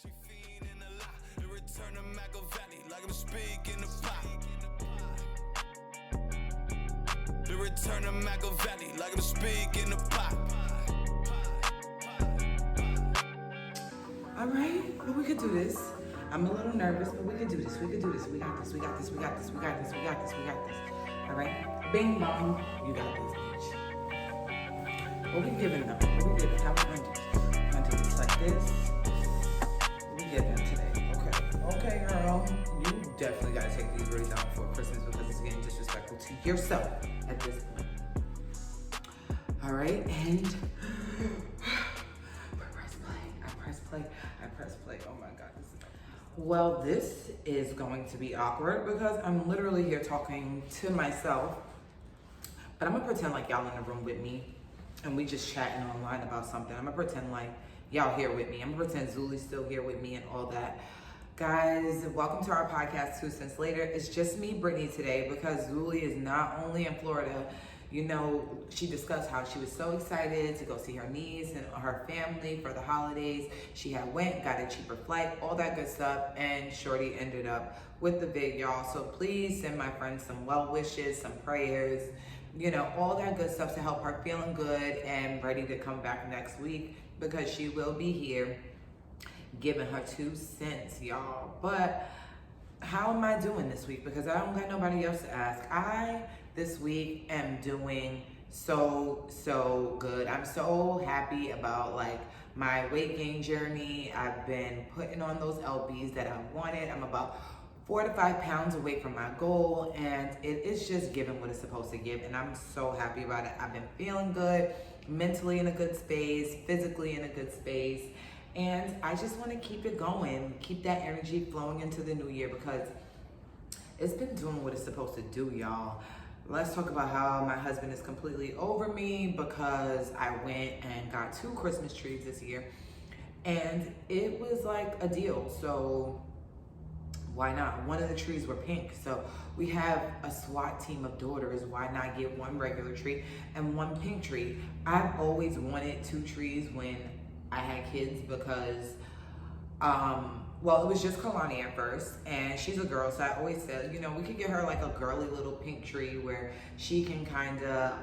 She fiending a lot. The return of Machiavelli, like I'm speaking the pot. The return of Machiavelli, like I'm speaking the pot. All right, well, we could do this. I'm a little nervous, but we could do this. We could do this. We got this. We got this. We got this. We got this. We got this. We got this. All right. Bing bong. You got this, bitch. What we giving them? What we giving? How we gonna do? Gonna do this like this? What we giving today? Okay. Okay, girl. You definitely gotta take these braids out before Christmas because it's getting disrespectful to yourself at this point. All right, and I press play. Oh my God. Well, this is going to be awkward because I'm literally here talking to myself, but I'm gonna pretend like y'all in the room with me and we just chatting online about something. I'm gonna pretend like y'all here with me. I'm gonna pretend Zuli's still here with me and all that. Guys, welcome to our podcast, 2 Cents Later. It's just me, Brittany, today because Zuli is not only in Florida. You know, she discussed how she was so excited to go see her niece and her family for the holidays. She had went, got a cheaper flight, all that good stuff, and Shorty ended up with the vid, y'all. So please send my friends some well wishes, some prayers, you know, all that good stuff to help her feeling good and ready to come back next week because she will be here giving her 2 cents, y'all. But how am I doing this week? Because I don't got nobody else to ask. This week am doing so good. I'm so happy about like my weight gain journey. I've been putting on those lbs that I wanted. I'm about 4 to 5 pounds away from my goal, and it is just giving what it's supposed to give, and I'm so happy about it. I've been feeling good, mentally in a good space, physically in a good space, and I just want to keep it going, keep that energy flowing into the new year because it's been doing what it's supposed to do, y'all. Let's talk about how my husband is completely over me because I went and got 2 Christmas trees this year and it was like a deal. So why not? One of the trees were pink. So we have a SWAT team of daughters. Why not get 1 regular tree and 1 pink tree? I've always wanted 2 trees when I had kids because well, it was just Kalani at first, and she's a girl, so I always said, you know, we could get her like a girly little pink tree where she can kind of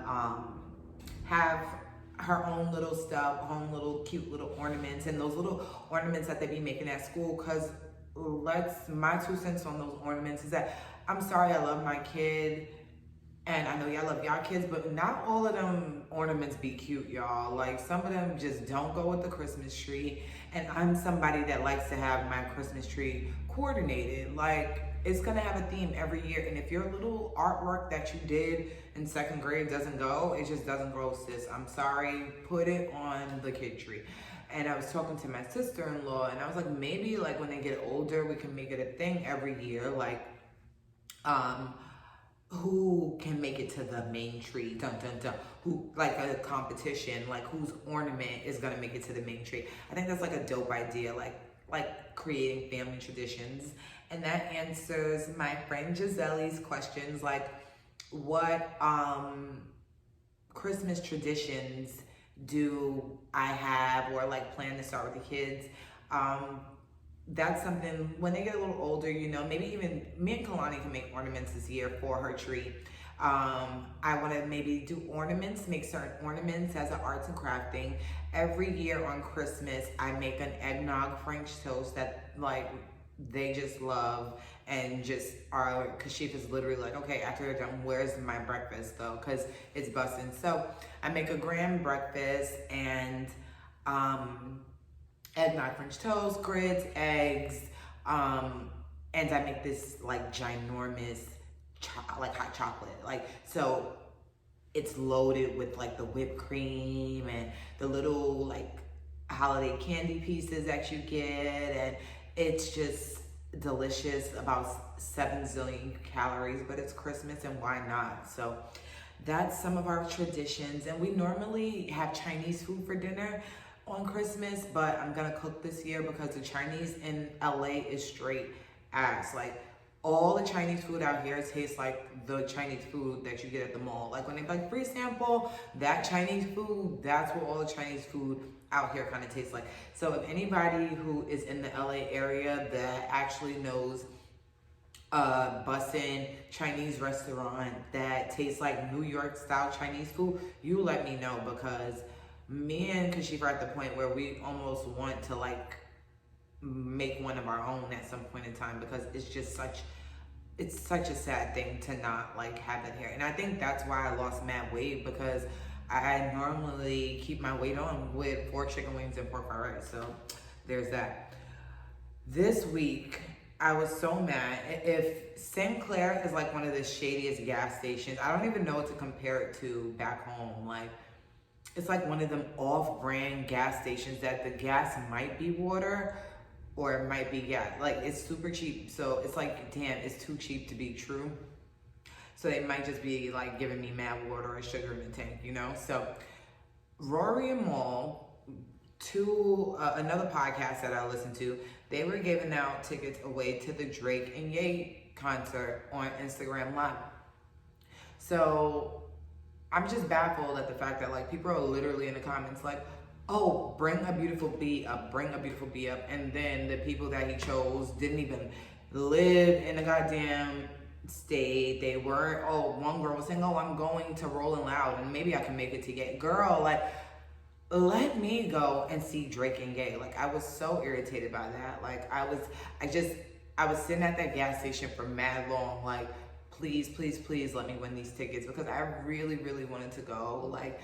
have her own little stuff, own little cute little ornaments, and those little ornaments that they be making at school. Because my 2 cents on those ornaments is that I'm sorry, I love my kid, and I know y'all love y'all kids, but not all of them ornaments be cute, y'all. Like, some of them just don't go with the Christmas tree. And I'm somebody that likes to have my Christmas tree coordinated. Like, it's gonna have a theme every year. And if your little artwork that you did in 2nd grade doesn't go, it just doesn't grow, sis. I'm sorry, put it on the kid tree. And I was talking to my sister-in-law, and I was like, maybe like when they get older, we can make it a thing every year. Like, who can make it to the main tree, dun dun dun, who, like a competition, like whose ornament is gonna make it to the main tree. I think that's like a dope idea, like creating family traditions. And that answers my friend Giselle's questions, like what Christmas traditions do I have or like plan to start with the kids. That's something when they get a little older, you know, maybe even me and Kalani can make ornaments this year for her tree. I want to maybe do ornaments, make certain ornaments as an arts and crafting. Every year on Christmas, I make an eggnog French toast that like they just love and just are, because she is literally like, okay, after they're done, where's my breakfast though? Because it's busting. So I make a grand breakfast and eggnog French toast, grits, eggs, and I make this like ginormous like hot chocolate. Like, so it's loaded with like the whipped cream and the little like holiday candy pieces that you get, and it's just delicious, about 7 zillion calories, but it's Christmas and why not? So that's some of our traditions. And we normally have Chinese food for dinner on Christmas, but I'm gonna cook this year because the Chinese in LA is straight ass. Like, all the Chinese food out here tastes like the Chinese food that you get at the mall. Like when they like free sample, that Chinese food, that's what all the Chinese food out here kind of tastes like. So if anybody who is in the LA area that actually knows bussin' Chinese restaurant that tastes like New York style Chinese food, you let me know, because me and Kashifa are at the point where we almost want to like make one of our own at some point in time, because it's just such a sad thing to not like have it here. And I think that's why I lost mad weight, because I normally keep my weight on with 4 chicken wings and pork fried rice. So there's that. This week I was so mad. If Sinclair is like one of the shadiest gas stations, I don't even know what to compare it to back home. Like, it's like one of them off-brand gas stations that the gas might be water or it might be gas. Like, it's super cheap. So it's like, damn, it's too cheap to be true. So they might just be like giving me mad water or sugar in the tank, you know? So Rory and Mal, to another podcast that I listened to, they were giving out tickets away to the Drake and Ye concert on Instagram Live. So I'm just baffled at the fact that like people are literally in the comments like, oh, bring a beautiful bee up, bring a beautiful bee up. And then the people that he chose didn't even live in the goddamn state. They weren't, oh, one girl was saying, oh, I'm going to Rolling Loud and maybe I can make it to Ye. Girl, like, let me go and see Drake and Ye. Like, I was so irritated by that. Like, I was sitting at that gas station for mad long, like, please, please, please let me win these tickets, because I really, really wanted to go. Like,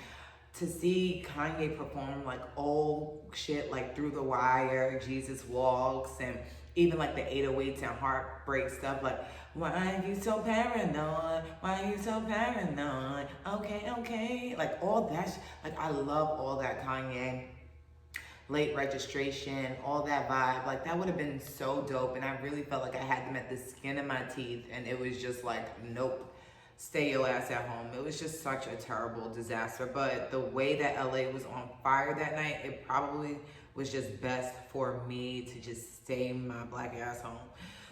to see Kanye perform like old shit, like Through the Wire, Jesus Walks, and even like the 808s and Heartbreak stuff. Like, why are you so paranoid? Why are you so paranoid? Okay, okay. Like all that, like I love all that Kanye. Late Registration, all that vibe. Like that would have been so dope. And I really felt like I had them at the skin of my teeth. And it was just like, nope. Stay your ass at home. It was just such a terrible disaster. But the way that LA was on fire that night, it probably was just best for me to just stay my black ass home.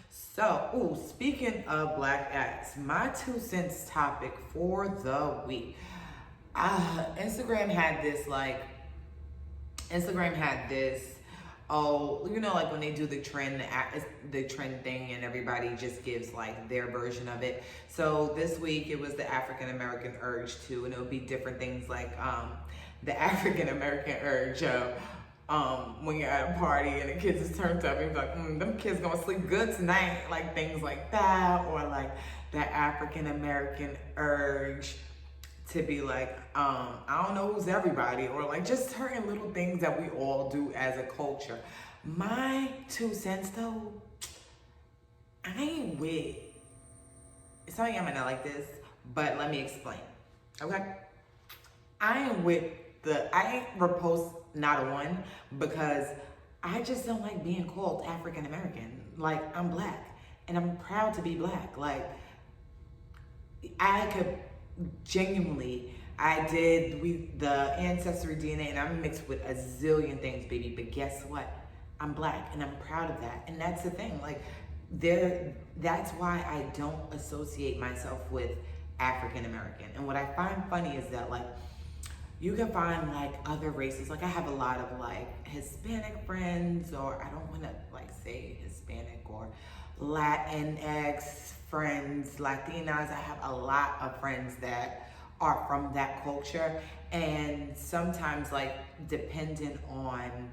So, ooh, speaking of black ass, my 2 cents topic for the week. Instagram had this, oh, you know, like when they do the trend thing and everybody just gives like their version of it. So this week it was the African American urge too, and it would be different things like the African American urge of when you're at a party and the kids is turned up, and you're like, them kids gonna sleep good tonight, like things like that, or like the African American urge to be like, I don't know who's everybody, or like just certain little things that we all do as a culture. My 2 cents though, I ain't with, some of y'all might not like this, but let me explain, okay? I ain't repost not a one, because I just don't like being called African American. Like, I'm black, and I'm proud to be black. Like, I could genuinely, I did the ancestry DNA, and I'm mixed with a zillion things, baby. But guess what? I'm black, and I'm proud of that. And that's the thing. Like, that's why I don't associate myself with African American. And what I find funny is that, like, you can find like other races. Like I have a lot of like Hispanic friends, or I don't want to like say Hispanic, or Latinx friends, Latinas. I have a lot of friends that are from that culture, and sometimes like dependent on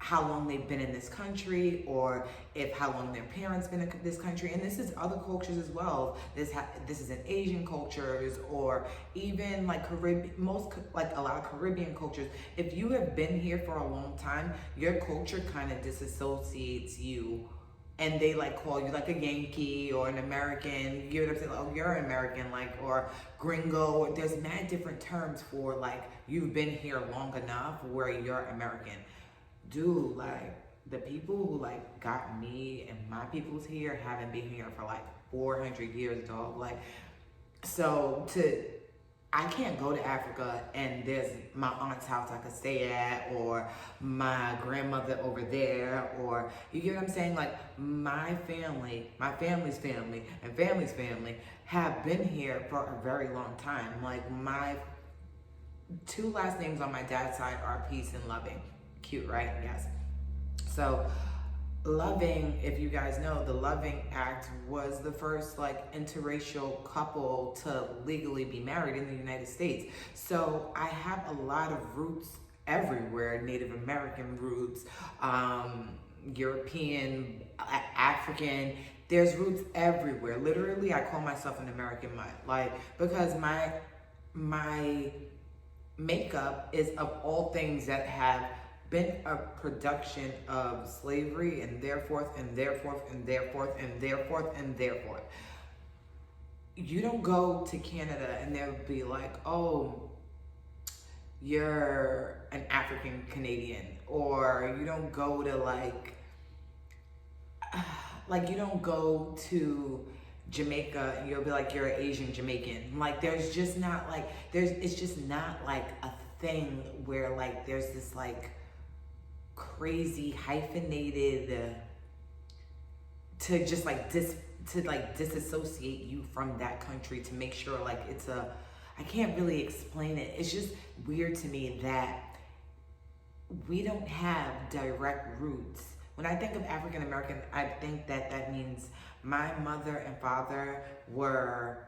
how long they've been in this country, or if how long their parents been in this country. And this is other cultures as well. This is in Asian cultures, or even like Caribbean, a lot of Caribbean cultures. If you have been here for a long time, your culture kind of disassociates you, and they like call you like a Yankee or an American. You get what I'm saying? Like, oh, you're American, like, or gringo. There's mad different terms for like you've been here long enough where you're American. Dude, like the people who like got me and my peoples here haven't been here for like 400 years, dog. Like, so I can't go to Africa and there's my aunt's house I could stay at, or my grandmother over there, or you get what I'm saying? Like my family, my family's family, and family's family have been here for a very long time. Like my two last names on my dad's side are Peace and Loving. Cute, right? Yes. So Loving, if you guys know, the Loving Act was the first like interracial couple to legally be married in the United States. So I have a lot of roots everywhere, Native American roots, European, African. There's roots everywhere. Literally, I call myself an American mutt, like because my makeup is of all things that have been a production of slavery and therefore and therefore and therefore and therefore and therefore. You don't go to Canada and they'll be like, oh, you're an African Canadian, or you don't go to like you don't go to Jamaica and you'll be like you're an Asian Jamaican. Like there's just not like it's just not like a thing where like there's this like crazy hyphenated to just like disassociate you from that country to make sure like it's a, I can't really explain it. It's just weird to me that we don't have direct roots. When I think of African American, I think that means my mother and father were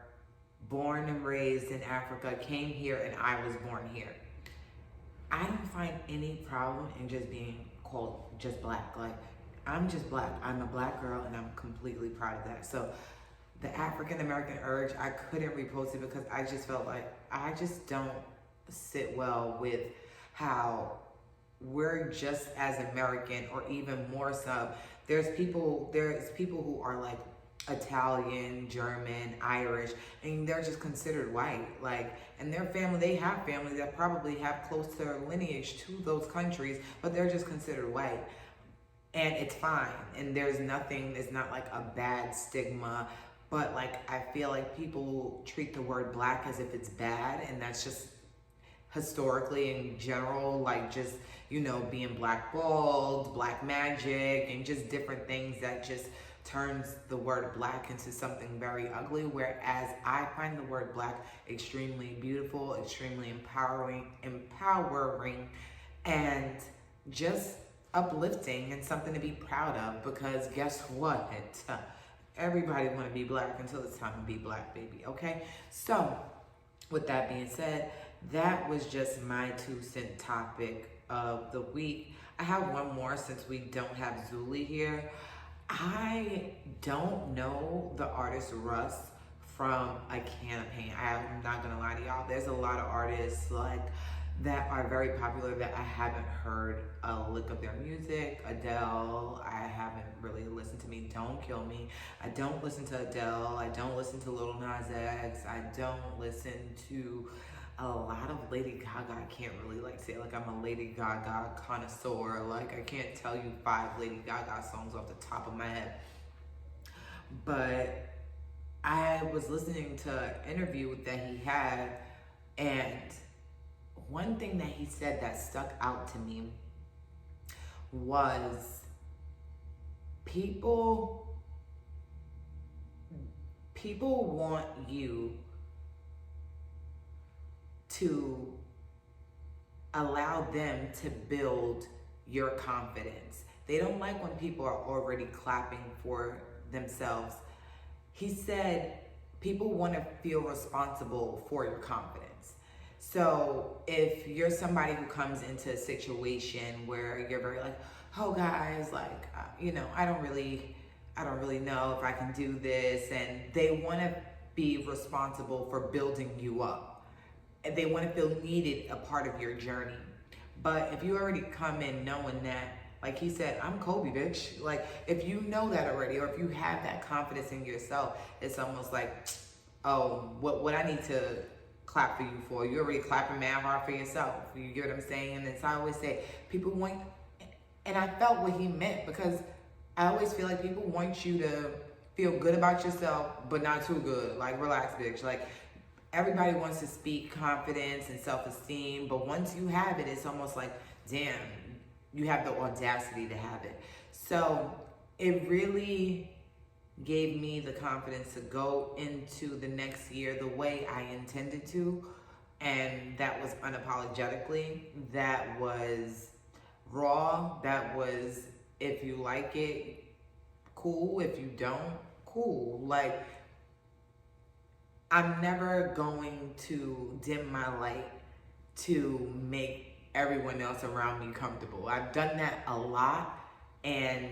born and raised in Africa, came here, and I was born here. I don't find any problem in just being called just black. Like, I'm just black. I'm a black girl, and I'm completely proud of that. So the African American urge, I couldn't repost it because I just felt like I just don't sit well with how we're just as American, or even more so. There's people who are like Italian, German, Irish, and they're just considered white. Like, and their family, they have family that probably have close to lineage to those countries, but they're just considered white. And it's fine. And there's nothing, it's not like a bad stigma, but like, I feel like people treat the word black as if it's bad, and that's just historically in general, like just, you know, being blackballed, black magic, and just different things that just turns the word black into something very ugly, whereas I find the word black extremely beautiful, extremely empowering, and just uplifting, and something to be proud of, because guess what? Everybody want to be black until it's time to be black, baby, okay? So, with that being said, that was just my 2-cent topic of the week. I have one more since we don't have Zuli here. I don't know the artist Russ from a can of paint. I'm not gonna lie to y'all. There's a lot of artists like that are very popular that I haven't heard a lick of their music. Adele, I haven't really listened to. Me, Don't Kill Me. I don't listen to Adele. I don't listen to Lil Nas X. I don't listen to a lot of Lady Gaga. I can't really like say like I'm a Lady Gaga connoisseur. Like I can't tell you 5 Lady Gaga songs off the top of my head. But I was listening to an interview that he had, and one thing that he said that stuck out to me was people want you to allow them to build your confidence. They don't like when people are already clapping for themselves. He said people want to feel responsible for your confidence. So if you're somebody who comes into a situation where you're very like, oh guys, like, you know, I don't really know if I can do this, and they want to be responsible for building you up. And they want to feel needed, a part of your journey. But if you already come in knowing that, like he said, I'm Kobe, bitch. Like, if you know that already, or if you have that confidence in yourself, it's almost like, oh, what I need to clap for you for? You're already clapping mad hard for yourself. You get what I'm saying? And it's, I always say, people want, and I felt what he meant, because I always feel like people want you to feel good about yourself, but not too good. Like, relax, bitch. Like, everybody wants to speak confidence and self-esteem, but once you have it, it's almost like, damn, you have the audacity to have it. So it really gave me the confidence to go into the next year the way I intended to, and that was unapologetically. That was raw. That was, if you like it, cool. If you don't, cool. Like, I'm never going to dim my light to make everyone else around me comfortable. I've done that a lot, and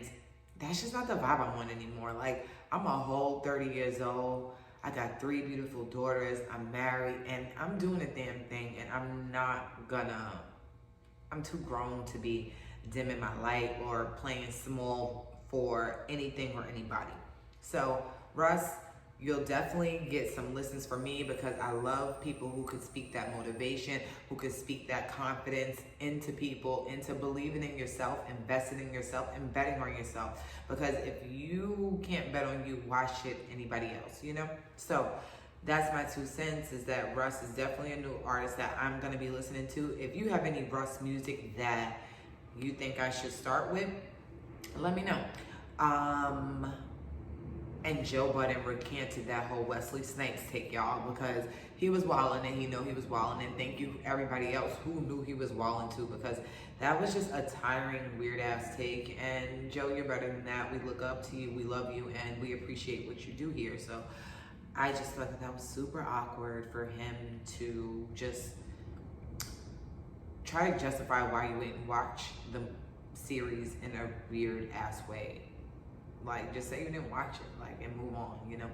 that's just not the vibe I want anymore. Like, I'm a whole 30 years old. I got 3 beautiful daughters. I'm married, and I'm doing a damn thing, and I'm too grown to be dimming my light or playing small for anything or anybody. So, Russ, you'll definitely get some listens from me because I love people who could speak that motivation, who could speak that confidence into people, into believing in yourself, investing in yourself, and betting on yourself. Because if you can't bet on you, why should anybody else, you know? So that's my 2 cents, is that Russ is definitely a new artist that I'm going to be listening to. If you have any Russ music that you think I should start with, let me know. And Joe Budden recanted that whole Wesley Snipes take, y'all, because he was wilding and he know he was wilding. And thank you everybody else who knew he was wilding too, because that was just a tiring, weird ass take. And Joe, you're better than that. We look up to you, we love you, and we appreciate what you do here. So I just thought that was super awkward for him to just try to justify why you went and watch the series in a weird ass way. Like, just say you didn't watch it, like, and move on, you know?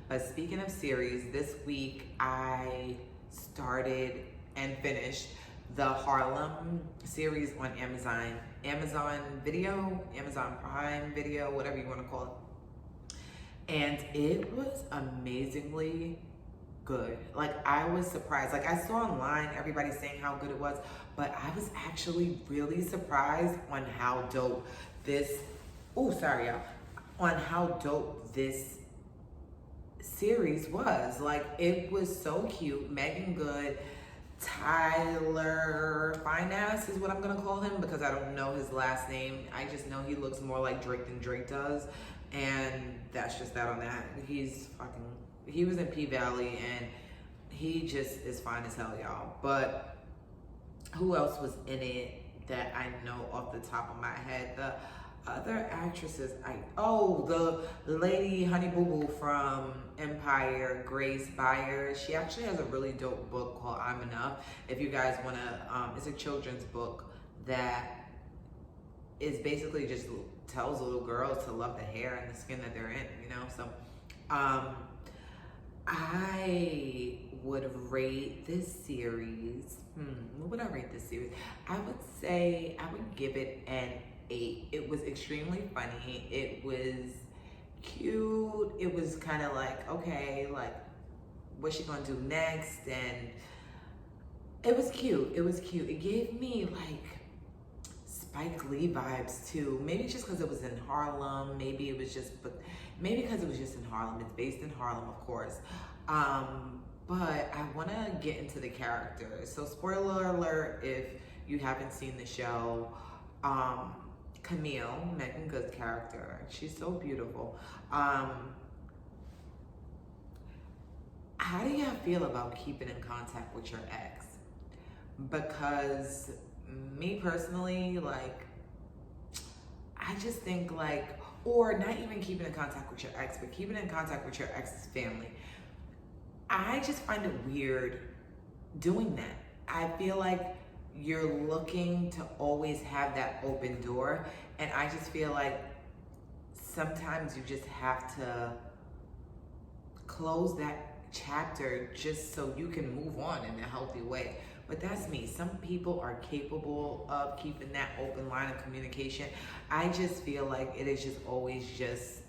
But speaking of series, this week I started and finished the Harlem series on Amazon Video, Amazon Prime Video, whatever you want to call it. And it was amazingly good. Like, I was surprised. Like, I saw online everybody saying how good it was, but I was actually really surprised on how dope this, on how dope this series was. Like, it was so cute. Megan Good, Tyler Finance is what I'm gonna call him because I don't know his last name. I just know he looks more like Drake than Drake does, and that's just that on that. He was in P-Valley, and he just is fine as hell, y'all. But who else was in it that I know off the top of my head? The other actresses, the lady Honey Boo Boo from Empire, Grace Byers. She actually has a really dope book called I'm Enough. If you guys want to, it's a children's book that is basically just tells little girls to love the hair and the skin that they're in, you know? So, I would rate this series, what would I rate this series? I would say, I would give it an 8. It was extremely funny. It was cute. It was kind of like, okay, like, what's she gonna do next? And it was cute. It was cute. It gave me like Spike Lee vibes too. Maybe just because it was in Harlem. Maybe because it was just in Harlem. It's based in Harlem, of course. But I want to get into the characters. So spoiler alert if you haven't seen the show. Camille, Megan Good's character, she's so beautiful. How do y'all feel about keeping in contact with your ex? Because me personally, like, I just think like, or not even keeping in contact with your ex, but keeping in contact with your ex's family. I just find it weird doing that. I feel like you're looking to always have that open door, and I just feel like sometimes you just have to close that chapter just so you can move on in a healthy way. But that's me. Some people are capable of keeping that open line of communication. I just feel like it is just always just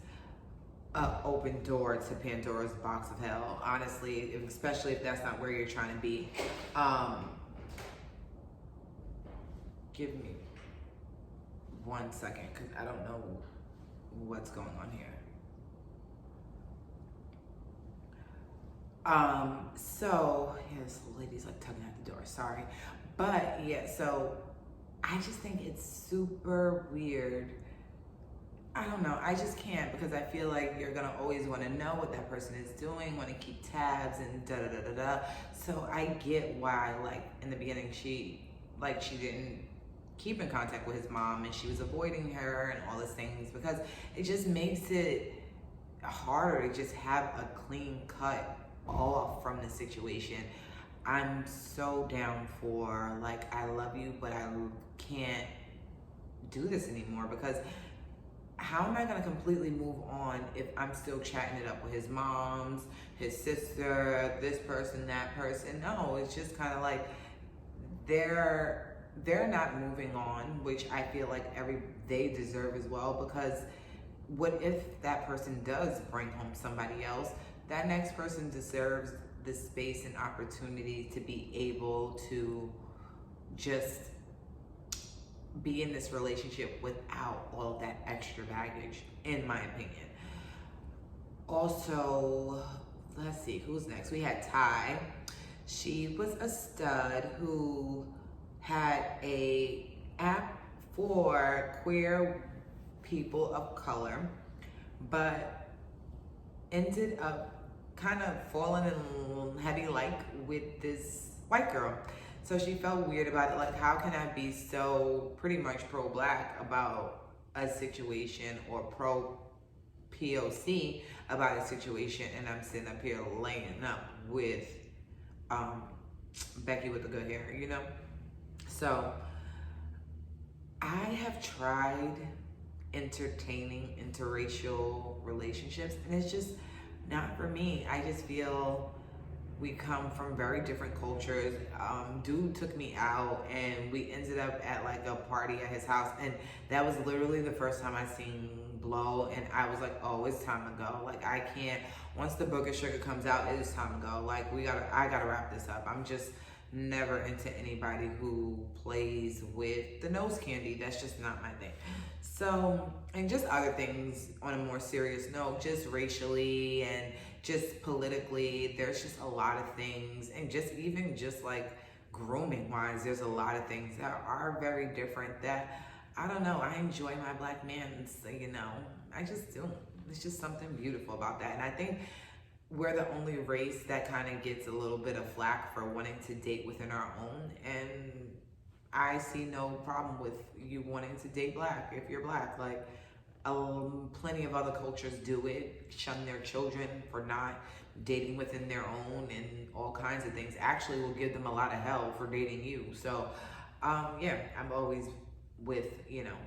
an open door to Pandora's box of hell, honestly, especially if that's not where you're trying to be. Give me 1 second, because I don't know what's going on here. So yeah, this lady's like tugging at the door, sorry. But yeah, so I just think it's super weird. I don't know. I just can't, because I feel like you're gonna always want to know what that person is doing, want to keep tabs and da da da da da. So I get why, like in the beginning, she didn't keep in contact with his mom and she was avoiding her and all these things, because it just makes it harder to just have a clean cut off from the situation. I'm so down for, like, I love you, but I can't do this anymore, because how am I gonna completely move on if I'm still chatting it up with his moms, his sister, this person, that person? No, it's just kind of like they're not moving on, which I feel like they deserve as well, because what if that person does bring home somebody else? That next person deserves the space and opportunity to be able to just be in this relationship without all of that extra baggage, in my opinion. Also, let's see, who's next? We had Ty. She was a stud who had a app for queer people of color, but ended up kind of falling in heavy like with this white girl. So she felt weird about it. Like, how can I be so pretty much pro-black about a situation, or pro-POC about a situation, and I'm sitting up here laying up with Becky with the good hair, you know? So I have tried entertaining interracial relationships, and it's just not for me. I just feel we come from very different cultures. Dude took me out and we ended up at like a party at his house, and that was literally the first time I seen blow, and I was like, oh, it's time to go. Like, I can't, once the Book of Sugar comes out, it is time to go. Like, I gotta wrap this up. I'm just never into anybody who plays with the nose candy. That's just not my thing. So, and just other things on a more serious note, just racially and just politically, there's just a lot of things, and just even just like grooming wise, there's a lot of things that are very different that, I don't know, I enjoy my black man, you know, I just do. It's just something beautiful about that. And I think we're the only race that kind of gets a little bit of flack for wanting to date within our own, and I see no problem with you wanting to date black if you're black. Like, plenty of other cultures do it, shun their children for not dating within their own, and all kinds of things. Actually will give them a lot of hell for dating you. So yeah, I'm always with, you know,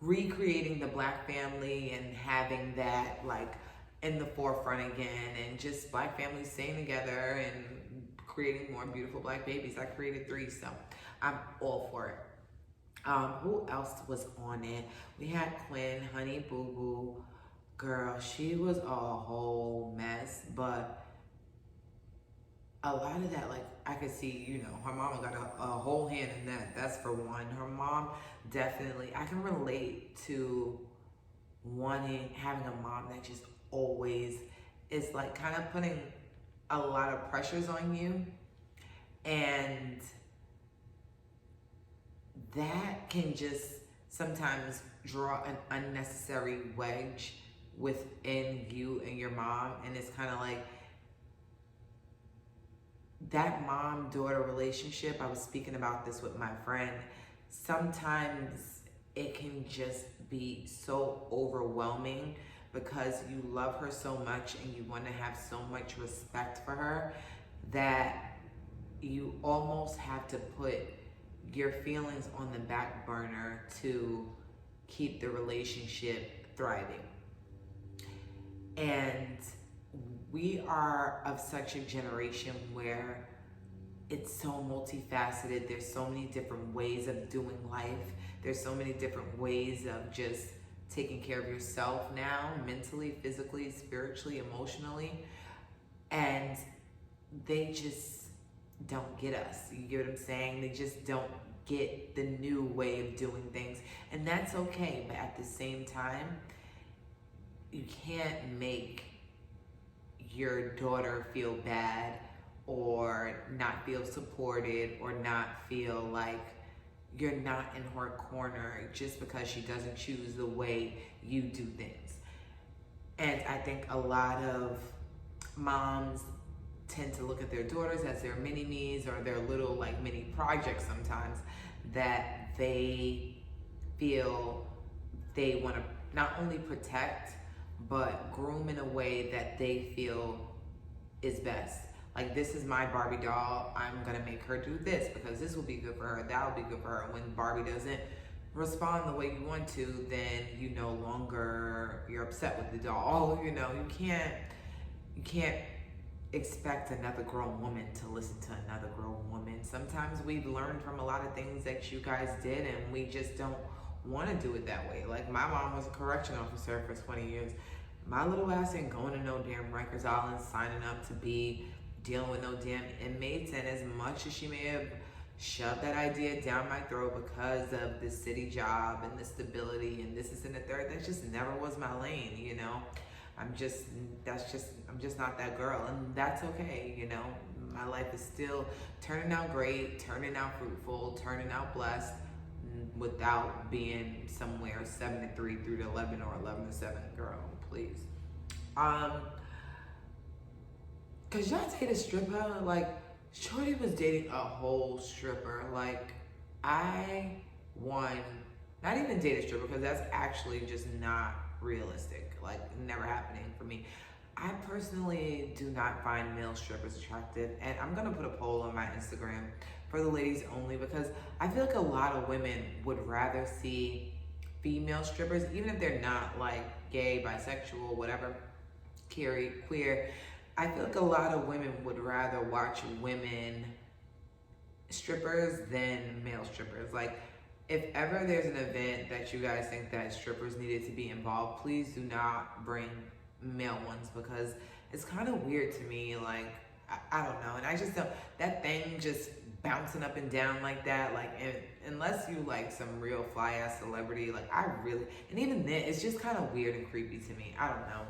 recreating the black family and having that like in the forefront again, and just black families staying together and creating more beautiful black babies. I created 3, so I'm all for it. Who else was on it? We had Quinn, Honey Boo Boo. Girl, she was a whole mess, but a lot of that, like, I could see, you know, her mama got a whole hand in that. That's for one. Her mom definitely, I can relate to having a mom that just always is like kind of putting a lot of pressures on you, and that can just sometimes draw an unnecessary wedge within you and your mom. And it's kind of like that mom-daughter relationship. I was speaking about this with my friend. Sometimes it can just be so overwhelming because you love her so much and you want to have so much respect for her that you almost have to put your feelings on the back burner to keep the relationship thriving. And we are of such a generation where it's so multifaceted. There's so many different ways of doing life. There's so many different ways of just taking care of yourself now, mentally, physically, spiritually, emotionally. And they just don't get us. You get what I'm saying? They just don't get the new way of doing things. And that's okay. But at the same time, you can't make your daughter feel bad or not feel supported or not feel like you're not in her corner just because she doesn't choose the way you do things. And I think a lot of moms tend to look at their daughters as their mini-me's or their little like mini projects sometimes, that they feel they want to not only protect but groom in a way that they feel is best. Like, this is my Barbie doll, I'm gonna make her do this because this will be good for her, that will be good for her. And when Barbie doesn't respond the way you want to, then you no longer, you're upset with the doll. You know, you can't expect another grown woman to listen to another grown woman. Sometimes we've learned from a lot of things that you guys did and we just don't want to do it that way. Like, my mom was a correction officer for 20 years. My little ass ain't going to no damn Rikers Island signing up to be dealing with no damn inmates. And as much as she may have shoved that idea down my throat because of the city job and the stability and this is in the third, that just never was my lane, you know. I'm just not that girl, and that's okay, you know. My life is still turning out great, turning out fruitful, turning out blessed, without being somewhere 7 to 3 through to 11 or 11 to 7, girl, please. Cause y'all date a stripper? Like, Shorty was dating a whole stripper. Like, I not even date a stripper, because that's actually just not realistic. Like, never happening for me. I personally do not find male strippers attractive, and I'm gonna put a poll on my Instagram for the ladies only, because I feel like a lot of women would rather see female strippers, even if they're not like gay, bisexual, whatever, queer. I feel like a lot of women would rather watch women strippers than male strippers. Like, if ever there's an event that you guys think that strippers needed to be involved, please do not bring male ones, because it's kind of weird to me. Like, I don't know, and I just don't, that thing just bouncing up and down like that, like, unless you like some real fly ass celebrity, like, and even then, it's just kind of weird and creepy to me. I don't know.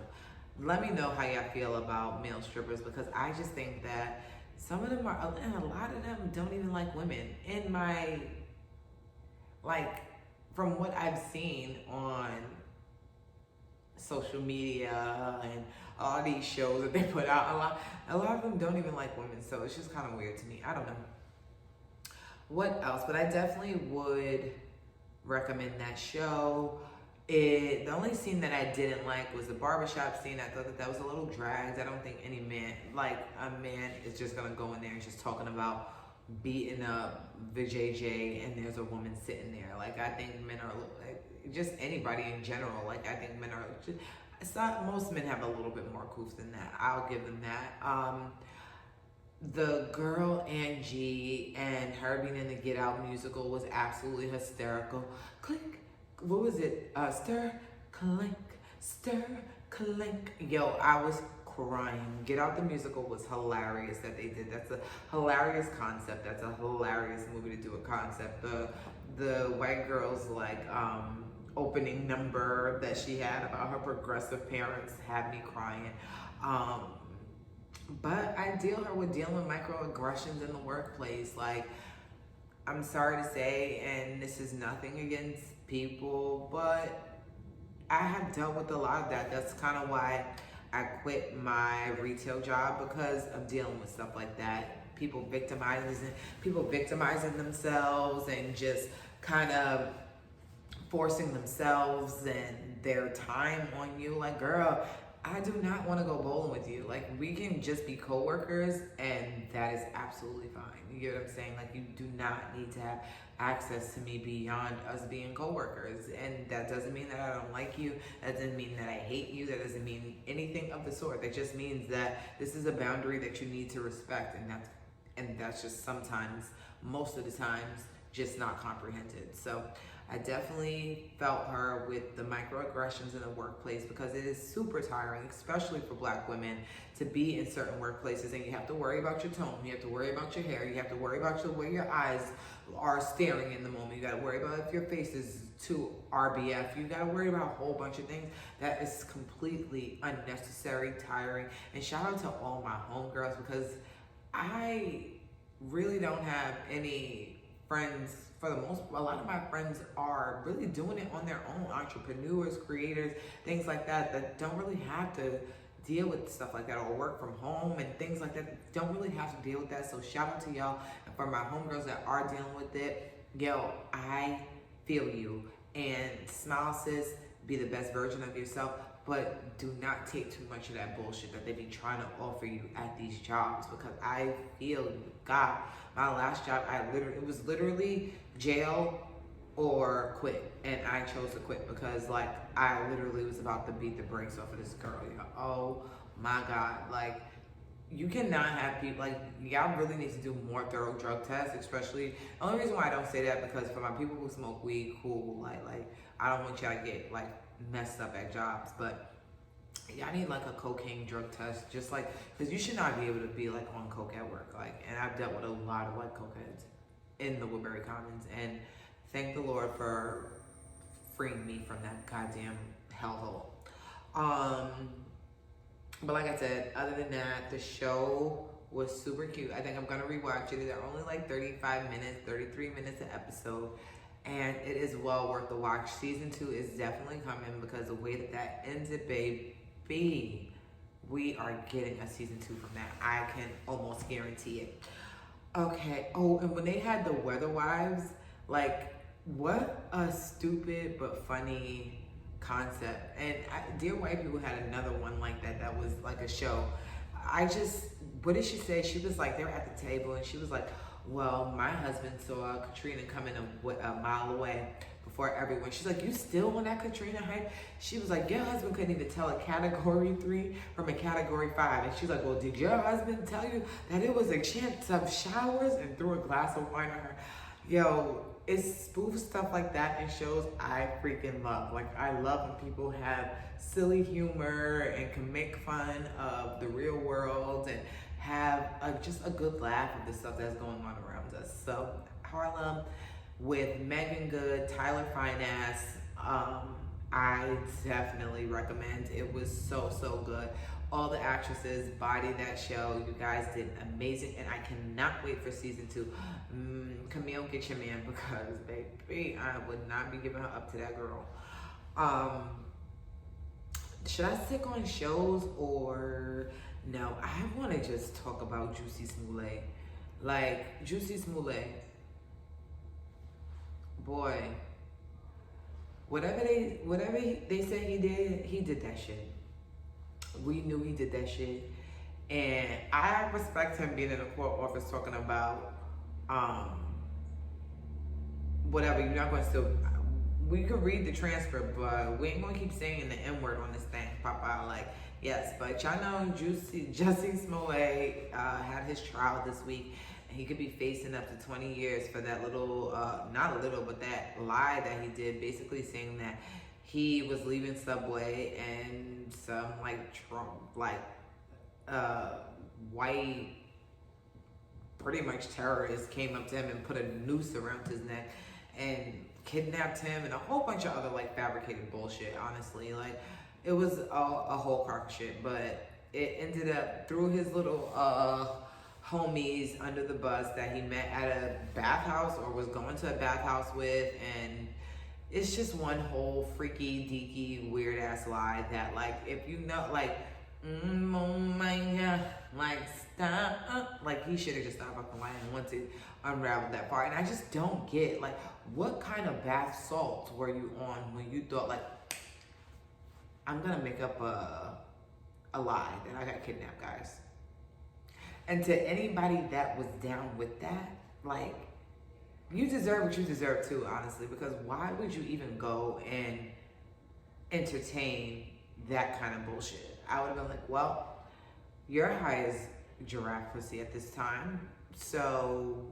Let me know how y'all feel about male strippers, because I just think that some of them are, and a lot of them don't even like women. In my, like, from what I've seen on social media and all these shows that they put out, a lot of them don't even like women, so it's just kind of weird to me. I don't know. What else? But I definitely would recommend that show. The only scene that I didn't like was the barbershop scene. I thought that was a little dragged. I don't think any man, like a man, is just gonna go in there and just talking about beating up the JJ and there's a woman sitting there. Like, I think men are, like, just anybody in general, like, I think men are just, most men have a little bit more couth than that. I'll give them that. The girl Angie and her being in the Get Out musical was absolutely hysterical. Click. What was it? Stir, clink, stir, clink. Yo, I was crying. Get Out the musical was hilarious that they did. That's a hilarious concept. That's a hilarious movie to do a concept. The white girl's like opening number that she had about her progressive parents had me crying. But I deal with dealing with microaggressions in the workplace. Like, I'm sorry to say, and this is nothing against people, but I have dealt with a lot of that. That's kind of why I quit my retail job, because of dealing with stuff like that. People victimizing themselves and just kind of forcing themselves and their time on you. Like, girl, I do not want to go bowling with you. Like, we can just be coworkers, and that is absolutely fine. You get what I'm saying? Like, you do not need to have access to me beyond us being coworkers. And that doesn't mean that I don't like you. That doesn't mean that I hate you. That doesn't mean anything of the sort. That just means that this is a boundary that you need to respect, and that's just sometimes, most of the times, just not comprehended. So I definitely felt her with the microaggressions in the workplace, because it is super tiring, especially for Black women, to be in certain workplaces, and you have to worry about your tone, you have to worry about your hair, you have to worry about the way your eyes are staring in the moment, you got to worry about if your face is to RBF. You gotta worry about a whole bunch of things that is completely unnecessary, tiring. And shout out to all my homegirls, because I really don't have any friends. For the most, a lot of my friends are really doing it on their own, entrepreneurs, creators, things like that, that don't really have to deal with stuff like that, or work from home and things like that. Don't really have to deal with that. So shout out to y'all. And for my homegirls that are dealing with it, yo, I feel you. And smile, sis, be the best version of yourself, but do not take too much of that bullshit that they be trying to offer you at these jobs, because I feel you. God, my last job, it was literally jail or quit, and I chose to quit because like I literally was about to beat the brakes off of this girl. Oh my God, like you cannot have people, like y'all really need to do more thorough drug tests, especially. The only reason why I don't say that, because for my people who smoke weed, cool, like I don't want y'all to get like messed up at jobs, but y'all need like a cocaine drug test, just like, because you should not be able to be like on coke at work. Like, and I've dealt with a lot of like cokeheads in the Woodbury Commons, and thank the Lord for freeing me from that goddamn hellhole. But like I said, other than that, the show was super cute. I think I'm gonna rewatch it. They're only like 35 minutes, 33 minutes an episode, and it is well worth the watch. Season 2 is definitely coming, because the way that ended, baby, we are getting a season 2 from that. I can almost guarantee it. Okay. Oh, and when they had the Weather Wives, like, what a stupid but funny concept. And Dear White People had another one like that, that was like a show. What did she say? She was like, they were at the table, and she was like, well, my husband saw Katrina coming a mile away before everyone. She's like, you still on that Katrina hype? She was like, your husband couldn't even tell a category 3 from a category 5. And she's like, well, did your husband tell you that it was a chance of showers? And threw a glass of wine on her. Yo, it's spoof stuff like that in shows I freaking love. Like, I love when people have silly humor and can make fun of the real world and have just a good laugh of the stuff that's going on around us. So Harlem with Megan Good, Tyler Fineass, I definitely recommend. It was so good. All the actresses bodied that show. You guys did amazing, and I cannot wait for season 2. Camille, get your man, because baby, I would not be giving her up to that girl. Should I stick on shows or no? I want to just talk about Juicy Smollett. Like, Juicy Smollett, boy, whatever they said he did that shit. We knew he did that shit, and I respect him being in the court office talking about whatever. You're not going to still. We could read the transcript, but we ain't gonna keep saying the N-word on this thing. Pop out, like, yes, but y'all know Jussie Smollett had his trial this week, and he could be facing up to 20 years for that little, not a little, but that lie that he did, basically saying that he was leaving Subway and some white, pretty much terrorist came up to him and put a noose around his neck and kidnapped him, and a whole bunch of other like fabricated bullshit. Honestly, like, it was a whole crock of shit, but it ended up through his little homies under the bus that he met at a bathhouse or was going to a bathhouse with, and it's just one whole freaky deaky weird ass lie that, like, if you know, like, oh my God, like, stop, like, he should have just stopped fucking lying once it unraveled that part. And I just don't get, like, what kind of bath salts were you on when you thought, like, I'm gonna make up a lie that I got kidnapped, guys? And to anybody that was down with that, like, you deserve what you deserve too, honestly, because why would you even go and entertain that kind of bullshit? I would have been like, well, you're high as giraffe pussy at this time, so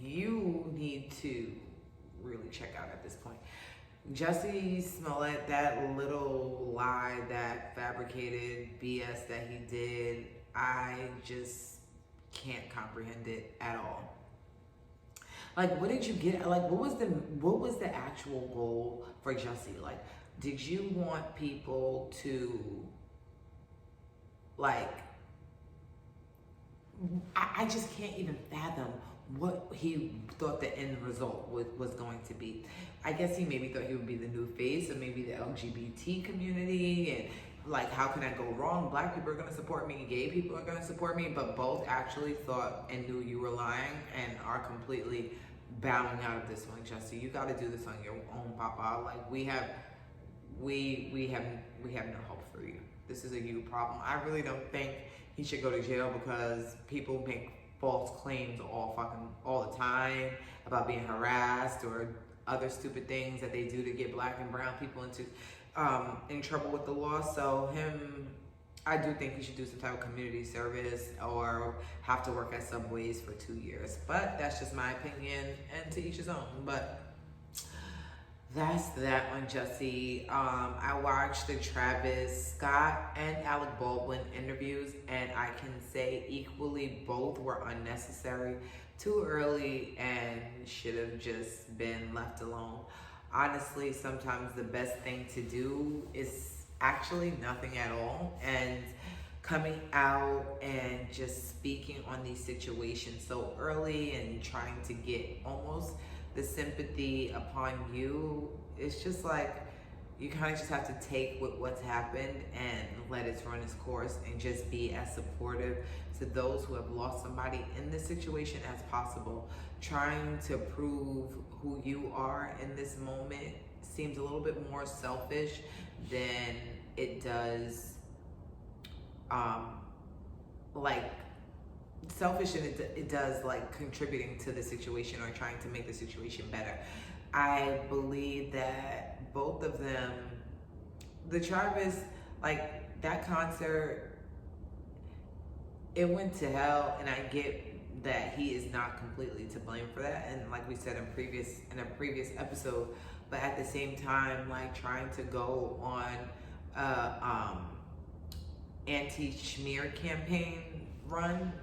you need to really check out at this point. Jussie Smollett, that little lie, that fabricated BS that he did, I just can't comprehend it at all. Like, what did you get? Like, what was the actual goal for Jussie? Like, did you want people to, like, I just can't even fathom what he thought the end result was going to be. I guess he maybe thought he would be the new face of maybe the LGBT community, and like, how can I go wrong? Black people are going to support me, gay people are going to support me, but both actually thought and knew you were lying and are completely bowing out of this one. Jussie, you got to do this on your own, Papa. Like, we have no hope for you. This is a you problem. I really don't think he should go to jail because people make false claims all the time about being harassed or other stupid things that they do to get black and brown people into in trouble with the law. So I do think he should do some type of community service or have to work at Subways for 2 years. But that's just my opinion, and to each his own. But that's that on Jussie. I watched the Travis Scott and Alec Baldwin interviews, and I can say equally both were unnecessary, too early, and should have just been left alone. Honestly, sometimes the best thing to do is actually nothing at all, and coming out and just speaking on these situations so early and trying to get almost the sympathy upon you. It's just like, you kind of just have to take what's happened and let it run its course, and just be as supportive to those who have lost somebody in this situation as possible. Trying to prove who you are in this moment seems a little bit more selfish than it does selfish, and it does like contributing to the situation or trying to make the situation better. I believe that both of them, the Travis, like, that concert, it went to hell, and I get that he is not completely to blame for that, and like we said in a previous episode, but at the same time, like, trying to go on anti-schmear campaign run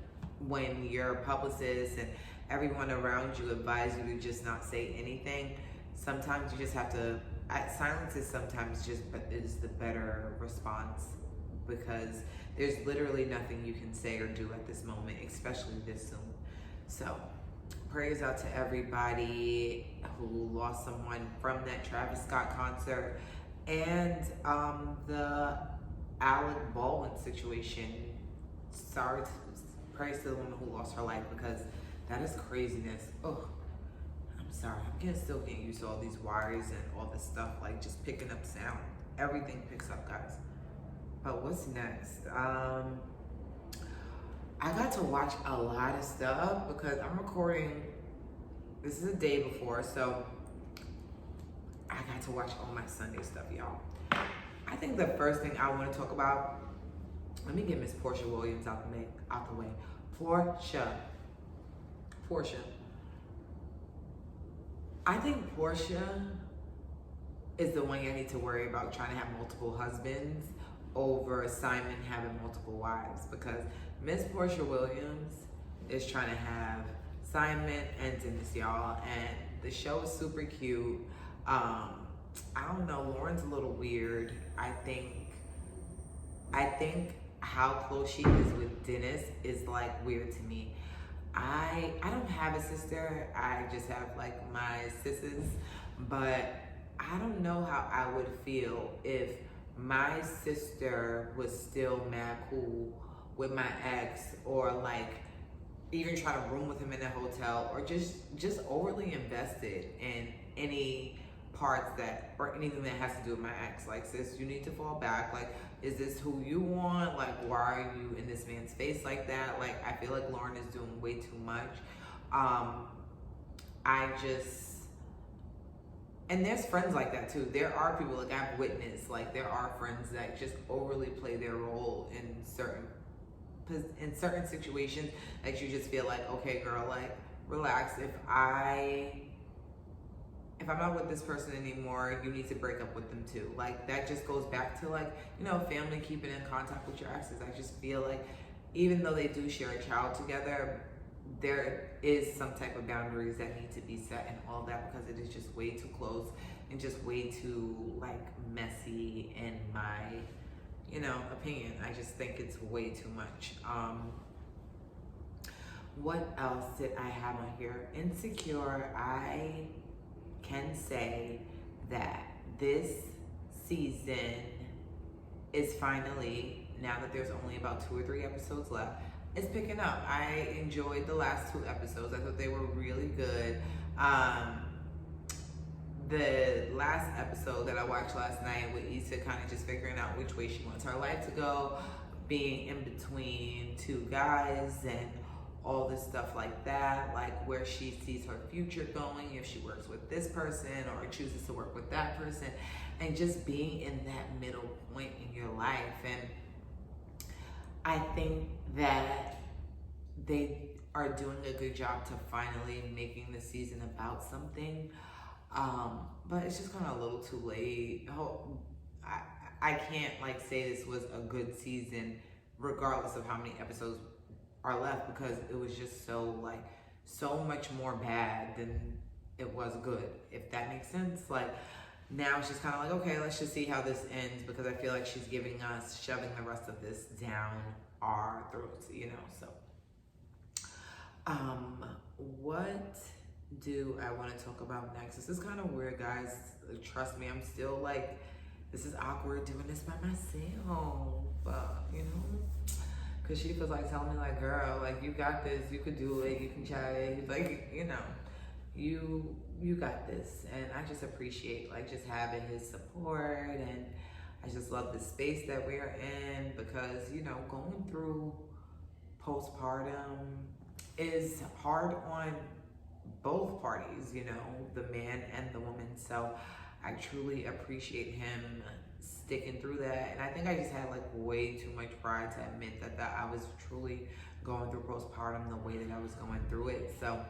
when your publicist and everyone around you advise you to just not say anything. Sometimes you just have to, silence is sometimes just is the better response, because there's literally nothing you can say or do at this moment, especially this soon. So prayers out to everybody who lost someone from that Travis Scott concert, and the Alec Baldwin situation. Praise to the woman who lost her life, because that is craziness. Oh, I'm sorry. I'm still getting used to all these wires and all this stuff, like just picking up sound. Everything picks up, guys. But what's next? I got to watch a lot of stuff because I'm recording. This is a day before, so I got to watch all my Sunday stuff, y'all. I think the first thing I want to talk about, let me get Miss Portia Williams out the way. Portia. I think Portia is the one you need to worry about trying to have multiple husbands over Simon having multiple wives, because Miss Portia Williams is trying to have Simon and Dennis, y'all, and the show is super cute. I don't know, Lauren's a little weird. I think how close she is with Dennis is like weird to me. I don't have a sister. I just have like my sisters, but I don't know how I would feel if my sister was still mad cool with my ex, or like even try to room with him in a hotel, or just overly invested in any parts that, or anything that has to do with my ex. Like, sis, you need to fall back. Like, is this who you want? Like, why are you in this man's face like that? Like, I feel like Lauren is doing way too much. And there's friends like that too. There are people, like I've witnessed, like there are friends that just overly play their role in certain situations that you just feel like, okay, girl, like relax. If I'm not with this person anymore, you need to break up with them too. Like, that just goes back to, like, you know, family, keeping in contact with your exes. I just feel like even though they do share a child together, there is some type of boundaries that need to be set and all that, because it is just way too close and just way too like messy in my, you know, opinion. I just think it's way too much. What else did I have on here? Insecure, I can say that this season is finally, now that there's only about 2 or 3 episodes left, it's picking up. I enjoyed the last 2 episodes. I thought they were really good. The last episode that I watched last night with Issa kind of just figuring out which way she wants her life to go, being in between 2 guys and all this stuff like that, like where she sees her future going, if she works with this person or chooses to work with that person, and just being in that middle point in your life. And I think that they are doing a good job to finally making the season about something, but it's just kind of a little too late. I can't like say this was a good season regardless of how many episodes are left, because it was just so much more bad than it was good, if that makes sense. Like now it's just kind of like, okay, let's just see how this ends, because I feel like she's shoving the rest of this down our throats, you know. So what do I want to talk about next? This is kind of weird, guys. Trust me, I'm still like, this is awkward doing this by myself, you know. Cause she feels like telling me like, girl, like you got this, you could do it, you can try it, like, you know, you got this. And I just appreciate like just having his support, and I just love the space that we're in, because, you know, going through postpartum is hard on both parties, you know, the man and the woman. So I truly appreciate him sticking through that. And I think I just had like way too much pride to admit that I was truly going through postpartum the way that I was going through it. So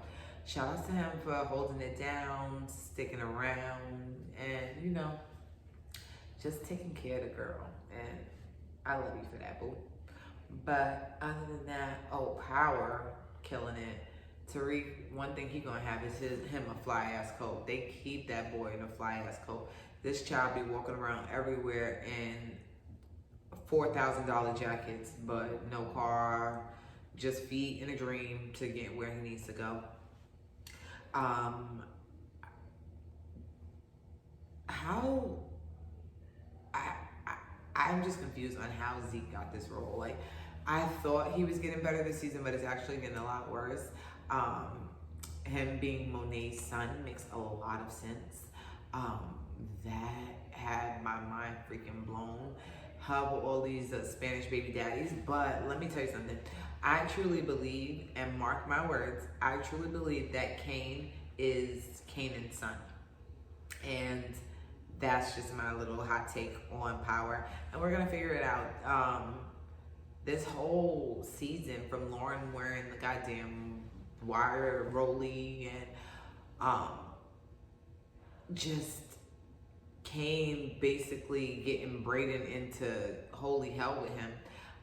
shout out to him for holding it down, sticking around, and, you know, just taking care of the girl. And I love you for that, boo. But other than that, Power, killing it. Tariq, one thing he gonna have is him a fly ass coat. They keep that boy in a fly ass coat. This child be walking around everywhere in $4,000 jackets, but no car, just feet in a dream to get where he needs to go. I'm just confused on how Zeke got this role. Like, I thought he was getting better this season, but it's actually getting a lot worse. Him being Monet's son makes a lot of sense. That had my mind freaking blown. How with all these Spanish baby daddies. But let me tell you something. I truly believe, and mark my words, I truly believe that Cain is Canaan's son. And that's just my little hot take on Power. And we're going to figure it out. This whole season, from Lauren wearing the goddamn wire rolly and just Cain basically getting Brayden into holy hell with him.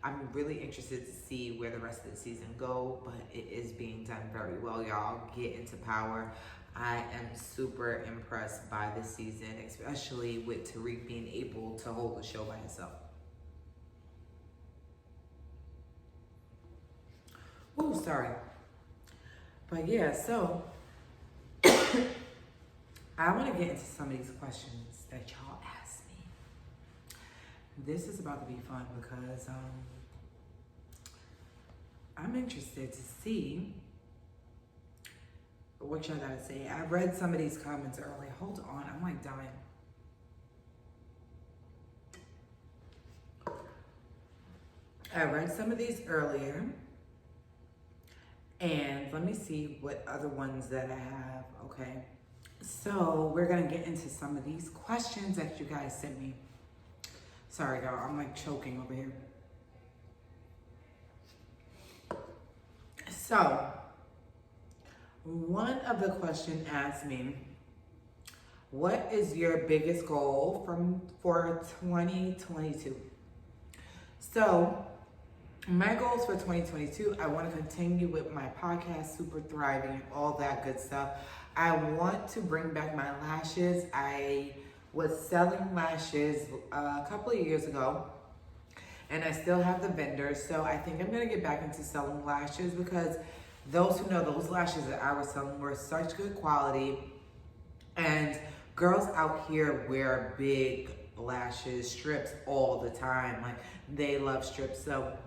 I'm really interested to see where the rest of the season go, but it is being done very well, y'all. Get into Power. I am super impressed by this season, especially with Tariq being able to hold the show by himself. Oh, sorry. But yeah, so I want to get into some of these questions that y'all asked me. This is about to be fun because I'm interested to see what y'all gotta say. I read some of these comments earlier. Hold on, I'm like dying. I read some of these earlier. And let me see what other ones that I have, okay? So we're gonna get into some of these questions that you guys sent me. Sorry, y'all, I'm like choking over here. So, one of the questions asked me, what is your biggest goal for 2022? So, My goals for 2022, I want to continue with my podcast, Super Thriving, all that good stuff. I want to bring back my lashes. I was selling lashes a couple of years ago, and I still have the vendors. So I think I'm going to get back into selling lashes because those who know, those lashes that I was selling were such good quality. And girls out here wear big lashes, strips all the time. Like, they love strips. So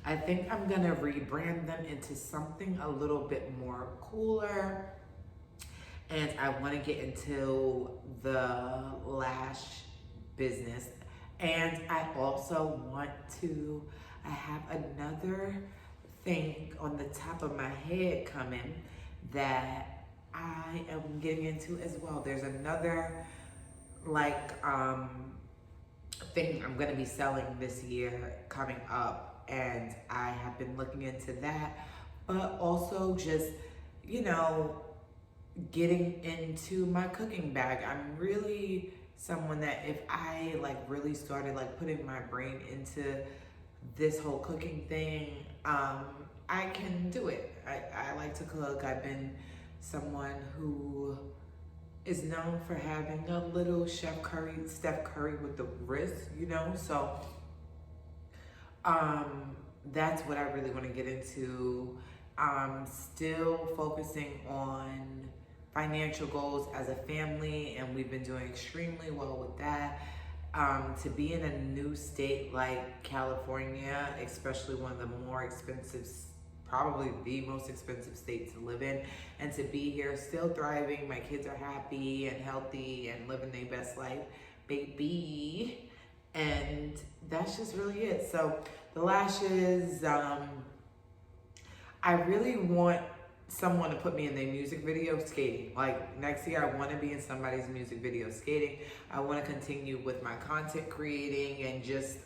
I think I'm gonna rebrand them into something a little bit more cooler. And I wanna get into the lash business. And I also want to, I have another thing on the top of my head coming that I am getting into as well. There's another thing I'm gonna be selling this year coming up, and I have been looking into that, but also just, getting into my cooking bag. I'm really someone that if I really started putting my brain into this whole cooking thing, I can do it. I like to cook. I've been someone who is known for having a little Steph Curry with the wrist, so that's what I really want to get into. I'm still focusing on financial goals as a family, and we've been doing extremely well with that. To be in a new state like California, especially one of the more expensive, probably the most expensive state to live in, and to be here still thriving. My kids are happy and healthy and living their best life, baby. And that's just really it. So the lashes, I really want someone to put me in their music video skating. Like, next year I want to be in somebody's music video skating. I want to continue with my content creating and just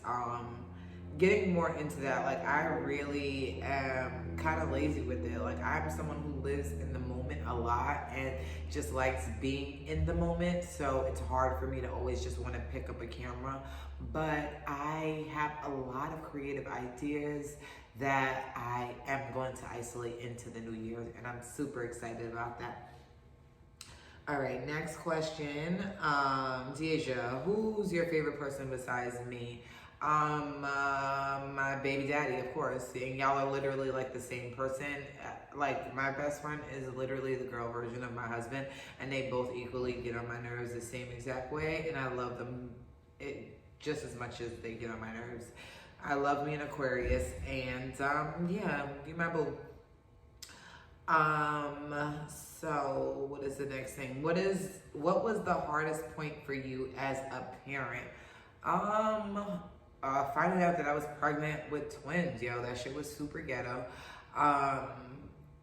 getting more into that. Like, I really am kind of lazy with it. Like, I'm someone who lives in the moment a lot and just likes being in the moment. So it's hard for me to always just want to pick up a camera. But I have a lot of creative ideas that I am going to isolate into the new year, and I'm super excited about that. All right, next question. Deja, who's your favorite person besides me? My baby daddy, of course. And y'all are literally like the same person. Like, my best friend is literally the girl version of my husband, and they both equally get on my nerves the same exact way, and I love them just as much as they get on my nerves. I love me an Aquarius, and yeah, you my boo. So what is the next thing? What was the hardest point for you as a parent? Finding out that I was pregnant with twins, yo, that shit was super ghetto.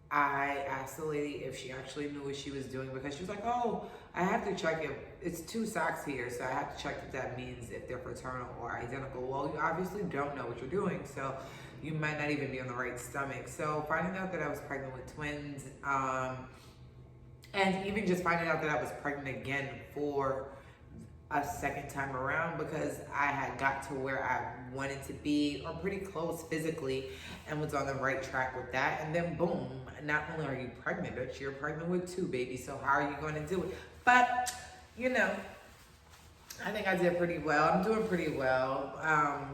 I asked the lady if she actually knew what she was doing, because she was like, oh, I have to check if it's 2 socks here, so I have to check if that means if they're fraternal or identical. Well, you obviously don't know what you're doing, so you might not even be on the right stomach. So finding out that I was pregnant with twins, and even just finding out that I was pregnant again for a second time around, because I had got to where I wanted to be, or pretty close physically, and was on the right track with that. And then boom, not only are you pregnant, but you're pregnant with 2 babies. So how are you going to do it? But I think I did pretty well. I'm doing pretty well.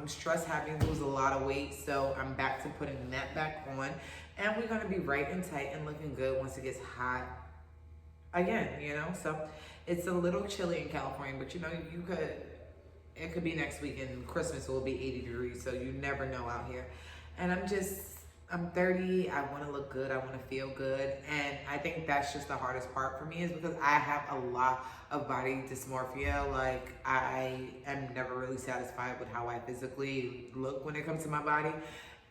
Stress had me lose a lot of weight, so I'm back to putting that back on, and we're going to be right and tight and looking good once it gets hot again, so it's a little chilly in California, but it could be next week, and Christmas will be 80 degrees, so you never know out here. And I'm 30, I want to look good, I want to feel good, and I think that's just the hardest part for me, is because I have a lot of body dysmorphia. Like, I am never really satisfied with how I physically look when it comes to my body.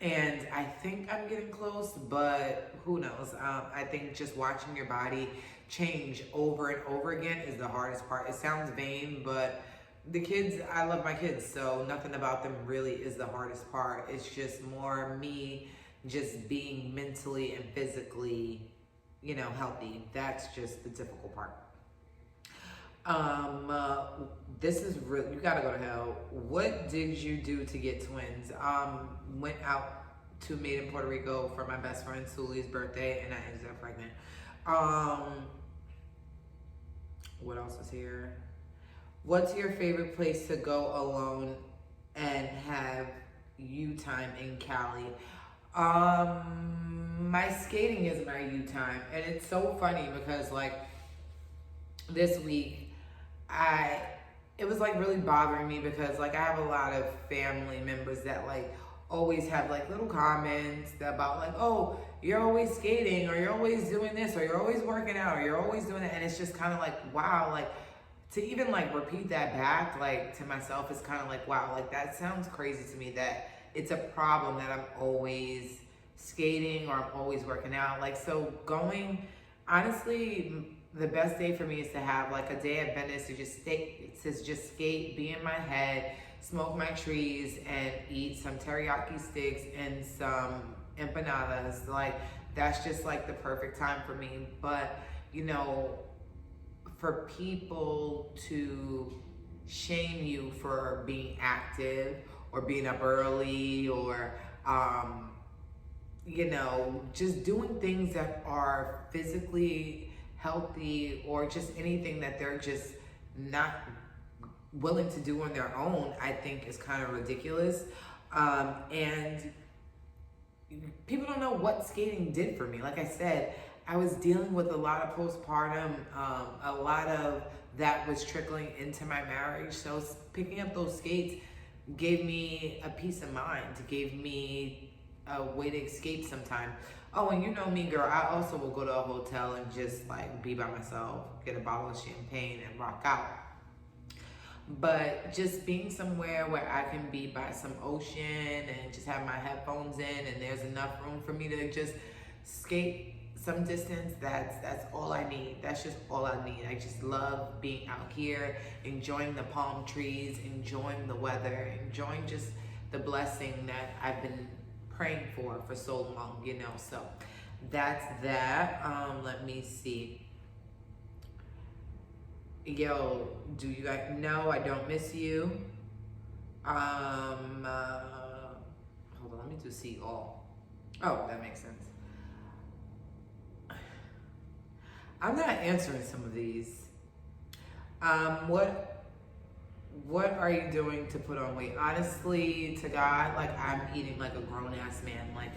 And I think I'm getting close, but who knows? I think just watching your body change over and over again is the hardest part. It sounds vain, but the kids, I love my kids, so nothing about them really is the hardest part. It's just more me just being mentally and physically, healthy. That's just the difficult part. this is real. You gotta go to hell. What did you do to get twins? Went out to Made in Puerto Rico for my best friend Suli's birthday, and I ended up pregnant. What else is here? What's your favorite place to go alone and have you time in Cali? My skating is my you time, and it's so funny because like this week it was like really bothering me because like I have a lot of family members that like always have like little comments about like, oh, you're always skating, or you're always doing this, or you're always working out, or you're always doing that. And it's just kind of like, wow, like to even like repeat that back like to myself is kind of like, wow, like that sounds crazy to me that it's a problem that I'm always skating or I'm always working out. Like, so going, honestly, the best day for me is to have like a day at Venice to just skate, be in my head, smoke my trees, and eat some teriyaki sticks and some empanadas. Like, that's just like the perfect time for me. But, you know, for people to shame you for being active or being up early or, you know, just doing things that are physically healthy or just anything that they're just not willing to do on their own, I think is kind of ridiculous. And people don't know what skating did for me. Like I said, I was dealing with a lot of postpartum. A lot of that was trickling into my marriage. So picking up those skates gave me a peace of mind, gave me a way to escape sometime. Oh, and you know me, girl, I also will go to a hotel and just like be by myself, get a bottle of champagne and rock out. But just being somewhere where I can be by some ocean and just have my headphones in and there's enough room for me to just skate some distance, that's all I need. That's just all I need. I just love being out here, enjoying the palm trees, enjoying the weather, enjoying just the blessing that I've been praying for so long, you know. So that's that. Let me see. Yo, do you guys know I don't miss you? Hold on, let me just see all. Oh, that makes sense. I'm not answering some of these. What are you doing to put on weight? Honestly, to God, like I'm eating like a grown ass man. Like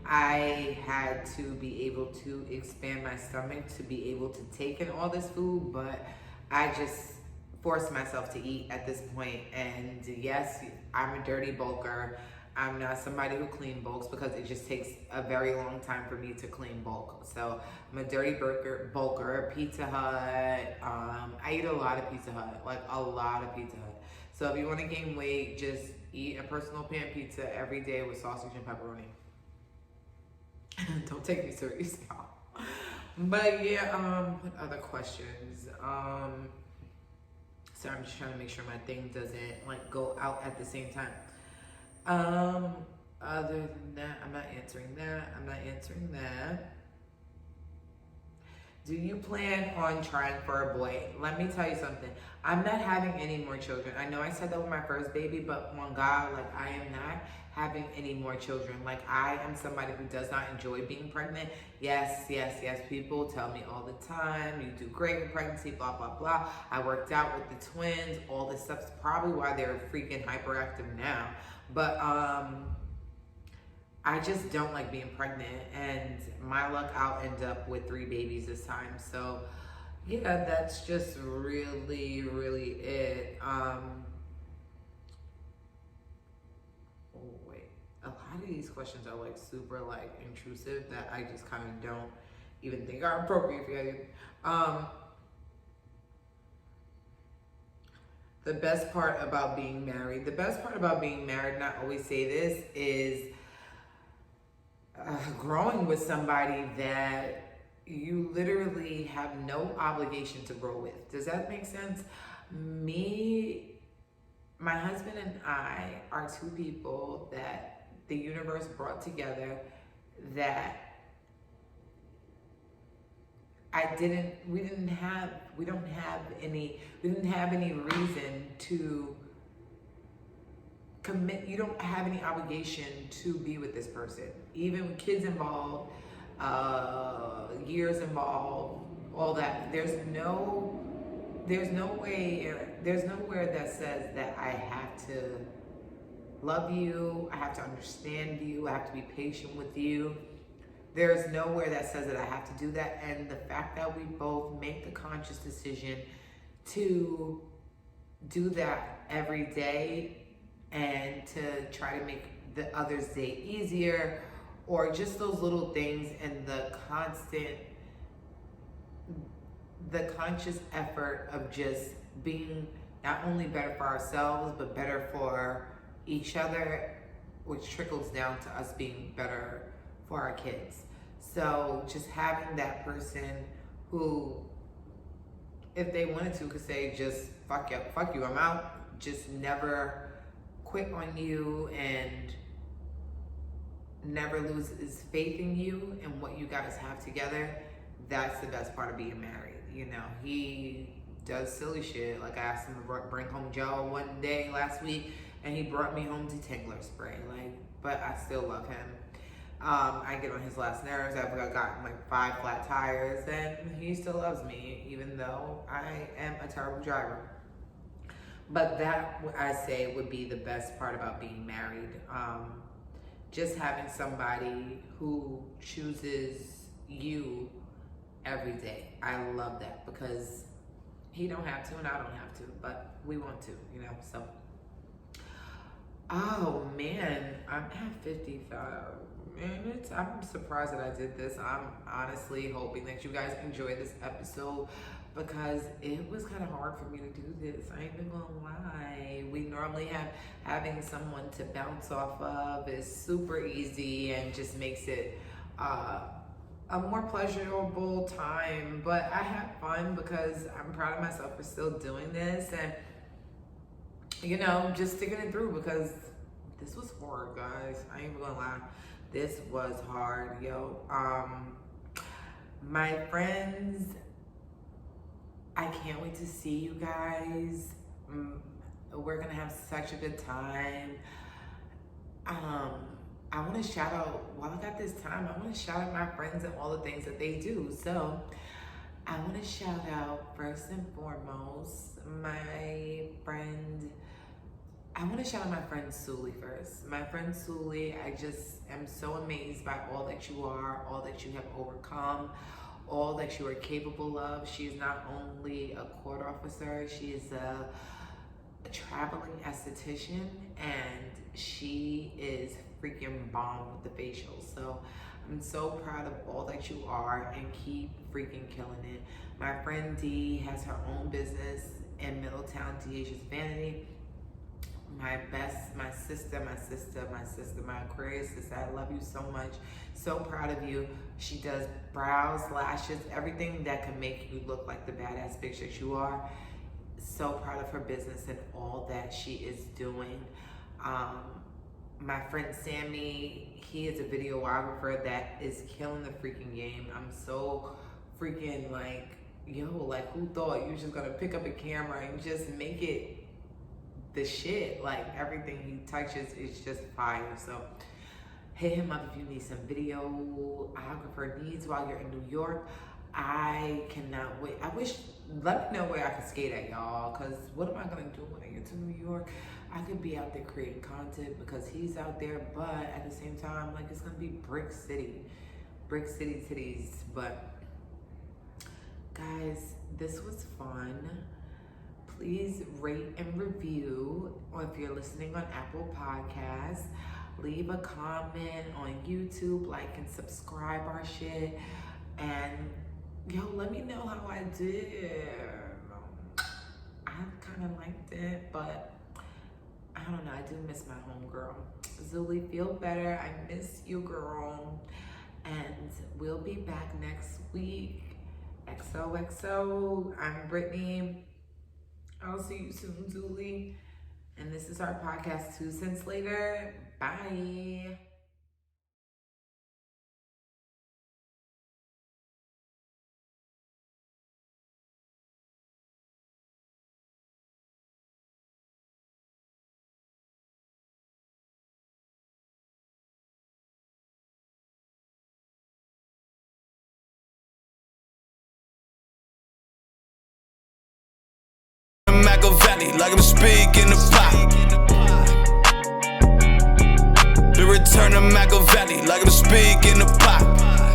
I had to be able to expand my stomach to be able to take in all this food, but I just forced myself to eat at this point. And yes, I'm a dirty bulker. I'm not somebody who clean bulks because it just takes a very long time for me to clean bulk. So I'm a dirty bulker, Pizza Hut. I eat a lot of Pizza Hut, like a lot of Pizza Hut. So if you want to gain weight, just eat a personal pan pizza every day with sausage and pepperoni. Don't take me serious, y'all. But yeah, what other questions? Sorry, I'm just trying to make sure my thing doesn't like go out at the same time. Other than that, I'm not answering that. Do you plan on trying for a boy? Let me tell you something. I'm not having any more children. I know I said that with my first baby, but on God, like I am not having any more children. Like I am somebody who does not enjoy being pregnant. Yes. People tell me all the time, you do great with pregnancy, blah, blah, blah. I worked out with the twins. All this stuff's probably why they're freaking hyperactive now. But I just don't like being pregnant, and my luck, I'll end up with 3 babies this time. So yeah, that's just really, really it. Oh wait, a lot of these questions are like super like intrusive that I just kind of don't even think are appropriate for you. The best part about being married. The best part about being married, and I always say this, is growing with somebody that you literally have no obligation to grow with. Does that make sense? My husband and I are 2 people that the universe brought together that we didn't have didn't have any reason to commit. You don't have any obligation to be with this person, even with kids involved, years involved, all that. There's nowhere that says that I have to love you, I have to understand you, I have to be patient with you. There's nowhere that says that I have to do that. And the fact that we both make the conscious decision to do that every day and to try to make the other's day easier, or just those little things, and the conscious effort of just being not only better for ourselves, but better for each other, which trickles down to us being better for our kids. So just having that person who, if they wanted to, could say, just fuck you, I'm out, just never quit on you and never loses faith in you and what you guys have together. That's the best part of being married. You know, he does silly shit. Like, I asked him to bring home Joe one day last week, and he brought me home detangler spray. Like, but I still love him. I get on his last nerves. I've got like 5 flat tires, and he still loves me, even though I am a terrible driver. But that, I say, would be the best part about being married. Just having somebody who chooses you every day. I love that, because he don't have to and I don't have to, but we want to, you know. So, oh man, I'm at 55 minutes. I'm surprised that I did this. I'm honestly hoping that you guys enjoyed this episode, because it was kind of hard for me to do this. I ain't even gonna lie. We normally having someone to bounce off of is super easy and just makes it a more pleasurable time. But I had fun, because I'm proud of myself for still doing this, and you know, just sticking it through, because this was hard, guys. I ain't even gonna lie. This was hard, yo. My friends, I can't wait to see you guys. We're gonna have such a good time. I want to shout out, while I got this time, I want to shout out my friends and all the things that they do. So I want to shout out, first and foremost, I want to shout out my friend Suli first. My friend Suli, I just am so amazed by all that you are, all that you have overcome, all that you are capable of. She is not only a court officer, she is a traveling esthetician, and she is freaking bomb with the facials. So I'm so proud of all that you are, and keep freaking killing it. My friend Dee has her own business in Middletown, DH's Vanity. My sister, my Aquarius sister, I love you so much. So proud of you. She does brows, lashes, everything that can make you look like the badass bitch that you are. So proud of her business and all that she is doing. My friend Sammy, he is a videographer that is killing the freaking game. I'm so freaking like, yo, like, who thought you were just gonna pick up a camera and just make it the shit? Like, everything he touches is just fire. So hit him up if you need some videographer needs while you're in New York. I cannot wait. Let me know where I can skate at, y'all, because what am I gonna do when I get to New York? I could be out there creating content because he's out there, but at the same time, like, it's gonna be brick city titties. But guys, this was fun. Please rate and review, or if you're listening on Apple Podcasts, leave a comment on YouTube, like and subscribe our shit, and yo, let me know how I did. I kind of liked it, but I don't know, I do miss my homegirl. Zuli, feel better. I miss you, girl. And we'll be back next week. XOXO. I'm Brittany. I'll see you soon, Zuli. And this is our podcast, 2 Cents Later. Bye. Machiavelli, like I'm speaking the pot. The return of Machiavelli, like I'm speaking the pot.